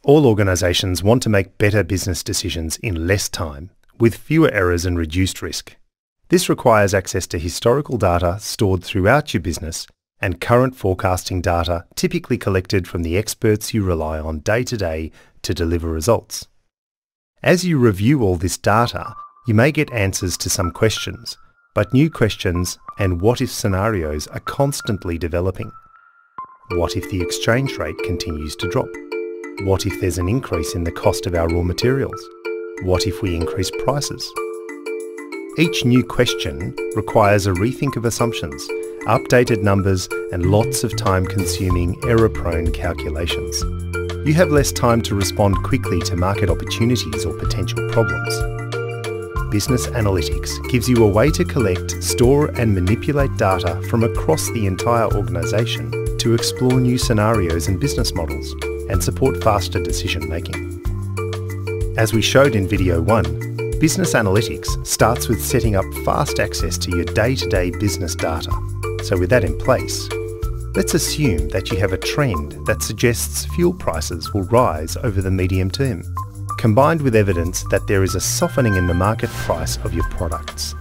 All organisations want to make better business decisions in less time, with fewer errors and reduced risk. This requires access to historical data stored throughout your business and current forecasting data typically collected from the experts you rely on day to day to deliver results. As you review all this data, you may get answers to some questions, but new questions and what-if scenarios are constantly developing. What if the exchange rate continues to drop? What if there's an increase in the cost of our raw materials? What if we increase prices? Each new question requires a rethink of assumptions, updated numbers, and lots of time-consuming, error-prone calculations. You have less time to respond quickly to market opportunities or potential problems. Business analytics gives you a way to collect, store, and manipulate data from across the entire organisation to explore new scenarios and business models and support faster decision-making. As we showed in video 1, business analytics starts with setting up fast access to your day-to-day business data. So with that in place, let's assume that you have a trend that suggests fuel prices will rise over the medium term, combined with evidence that there is a softening in the market price of your products.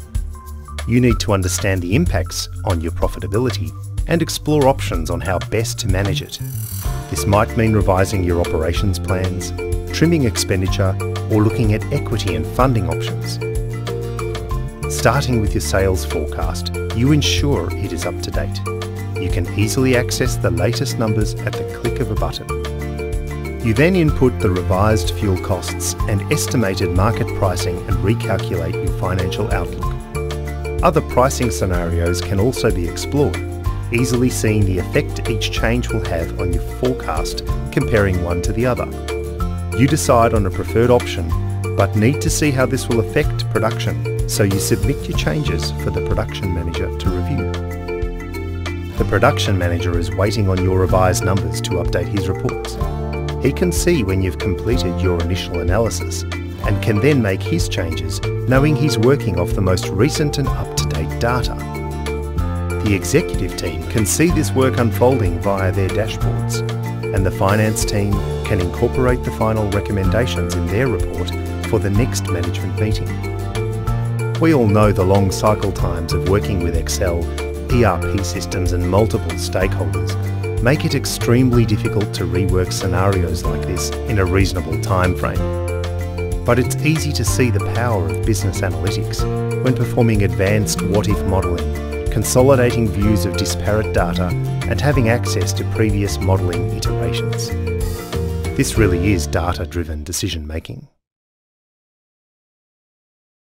You need to understand the impacts on your profitability and explore options on how best to manage it. This might mean revising your operations plans, trimming expenditure, or looking at equity and funding options. Starting with your sales forecast, you ensure it is up to date. You can easily access the latest numbers at the click of a button. You then input the revised fuel costs and estimated market pricing and recalculate your financial outlook. Other pricing scenarios can also be explored, easily seeing the effect each change will have on your forecast, comparing one to the other. You decide on a preferred option, but need to see how this will affect production, so you submit your changes for the production manager to review. The production manager is waiting on your revised numbers to update his reports. He can see when you've completed your initial analysis and can then make his changes, knowing he's working off the most recent and up-to-date data. The executive team can see this work unfolding via their dashboards, and the finance team can incorporate the final recommendations in their report for the next management meeting. We all know the long cycle times of working with Excel, ERP systems and multiple stakeholders make it extremely difficult to rework scenarios like this in a reasonable time frame. But it's easy to see the power of business analytics when performing advanced what-if modelling, consolidating views of disparate data and having access to previous modelling iterations. This really is data-driven decision-making.